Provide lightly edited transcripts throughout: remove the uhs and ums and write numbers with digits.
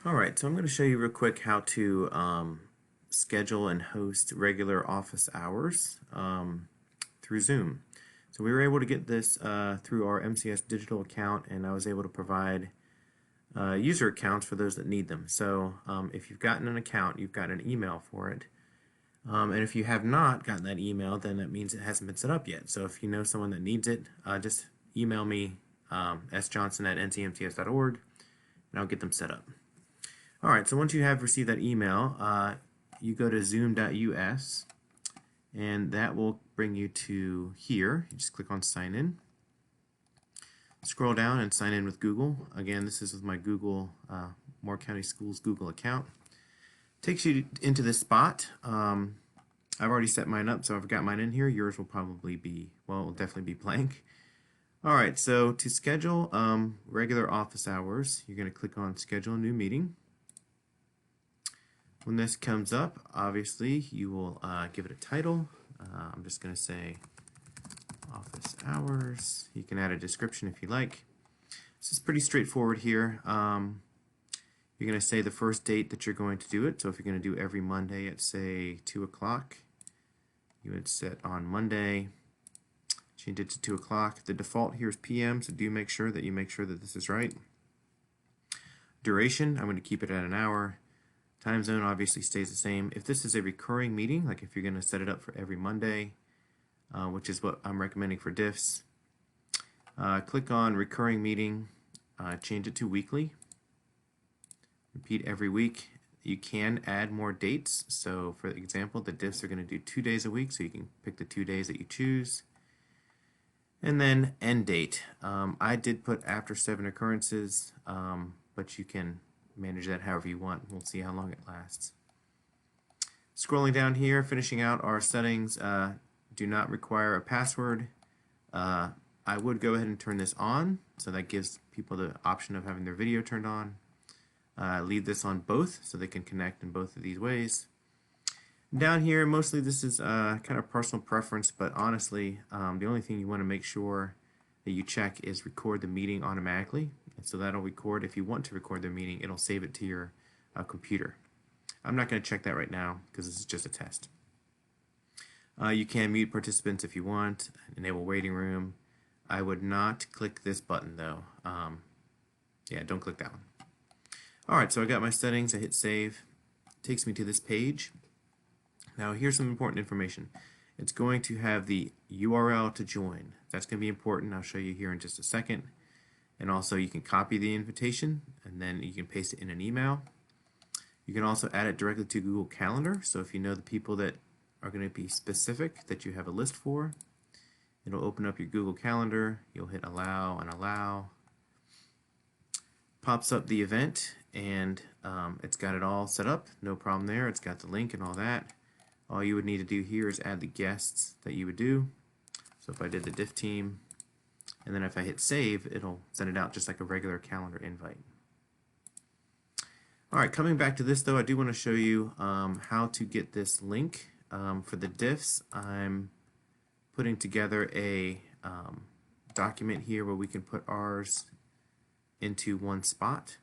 Alright, so I'm going to show you real quick how to schedule and host regular office hours through Zoom. So we were able to get this through our MCS digital account, and I was able to provide user accounts for those that need them. So if you've gotten an account, you've got an email for it. And if you have not gotten that email, then that means it hasn't been set up yet. So if you know someone that needs it, just email me, sjohnson@ncmts.org, and I'll get them set up. Alright, so once you have received that email, you go to zoom.us, and that will bring you to here. You just click on sign in. Scroll down and sign in with Google. Again, this is with my Google, Moore County Schools Google account. Takes you into this spot. I've already set mine up, so I've got mine in here. Yours will probably be, well, it will definitely be blank. Alright, so to schedule regular office hours, you're going to click on schedule a new meeting. When this comes up, obviously you will give it a title. I'm just going to say office hours. You can add a description if you like. This is pretty straightforward here. You're going to say the first date that you're going to do it. So if you're going to do every Monday at, say, 2 o'clock, you would set on Monday, change it to 2 o'clock. The default here is PM, so do make sure that this is right. Duration, I'm going to keep it at an hour. Time zone obviously stays the same. If this is a recurring meeting, like if you're going to set it up for every Monday, which is what I'm recommending for diffs, click on recurring meeting, change it to weekly, repeat every week. You can add more dates. So for example, the diffs are going to do 2 days a week, so you can pick the 2 days that you choose. And then end date. I did put after 7 occurrences, but you can manage that however you want. We'll see how long it lasts. Scrolling down here, finishing out our settings, do not require a password. I would go ahead and turn this on, so that gives people the option of having their video turned on. Leave this on both, so they can connect in both of these ways. Down here, mostly this is kind of personal preference, but honestly, the only thing you want to make sure that you check is record the meeting automatically. And so that'll record. If you want to record the meeting, it'll save it to your computer. I'm not going to check that right now because this is just a test. You can mute participants if you want, enable waiting room. I would not click this button though. Yeah, don't click that one. Alright, so I got my settings, I hit save. It takes me to this page. Now here's some important information. It's going to have the URL to join. That's going to be important. I'll show you here in just a second. And also you can copy the invitation and then you can paste it in an email. You can also add it directly to Google Calendar. So if you know the people that are going to be specific that you have a list for, it'll open up your Google Calendar. You'll hit allow and allow. Pops up the event and it's got it all set up. No problem there. It's got the link and all that. All you would need to do here is add the guests that you would do. So if I did the diff team, and then if I hit save, it'll send it out just like a regular calendar invite. Alright, coming back to this though, I do want to show you how to get this link. For the diffs, I'm putting together a document here where we can put ours into one spot.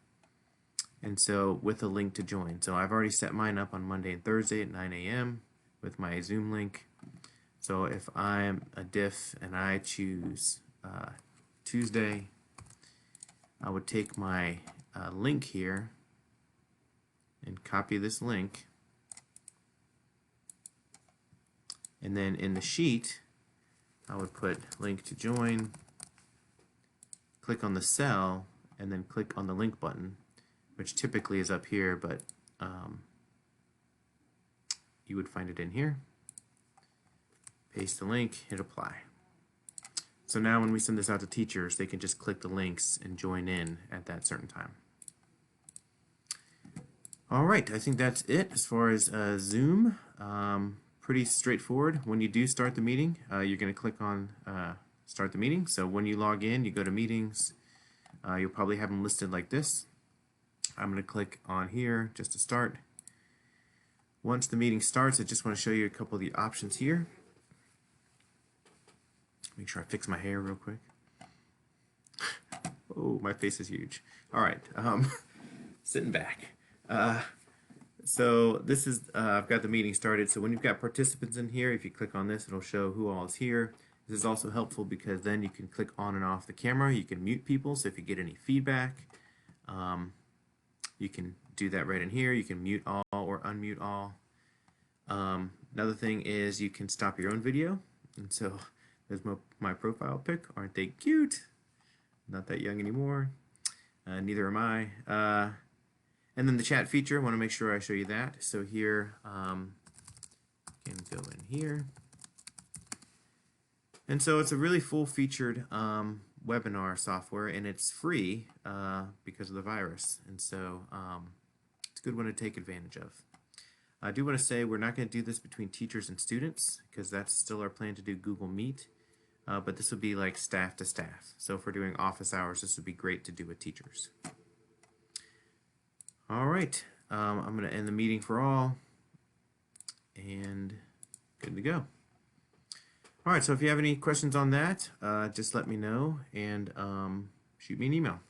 And so with a link to join. So I've already set mine up on Monday and Thursday at 9 a.m. with my Zoom link. So if I'm a diff and I choose Tuesday, I would take my link here and copy this link, and then in the sheet I would put link to join, click on the cell, and then click on the link button, which typically is up here, but you would find it in here. Paste the link, hit apply. So now when we send this out to teachers, they can just click the links and join in at that certain time. Alright, I think that's it as far as Zoom. Pretty straightforward. When you do start the meeting, you're going to click on start the meeting. So when you log in, you go to meetings. You'll probably have them listed like this. I'm going to click on here just to start. Once the meeting starts, I just want to show you a couple of the options here. Make sure I fix my hair real quick. Oh, my face is huge. Alright, sitting back. So this is, I've got the meeting started. So when you've got participants in here, if you click on this, it'll show who all is here. This is also helpful because then you can click on and off the camera. You can mute people. So if you get any feedback, you can do that right in here. You can mute all or unmute all. Another thing is you can stop your own video. And so there's my profile pic. Aren't they cute? Not that young anymore. Neither am I. And then the chat feature, I want to make sure I show you that. So here, can go in here. And so it's a really full-featured webinar software, and it's free because of the virus. And so it's a good one to take advantage of. I do want to say we're not going to do this between teachers and students because that's still our plan to do Google Meet. But this would be like staff to staff. So if we're doing office hours, this would be great to do with teachers. All right, I'm going to end the meeting for all, and good to go. All right, so if you have any questions on that, just let me know and shoot me an email.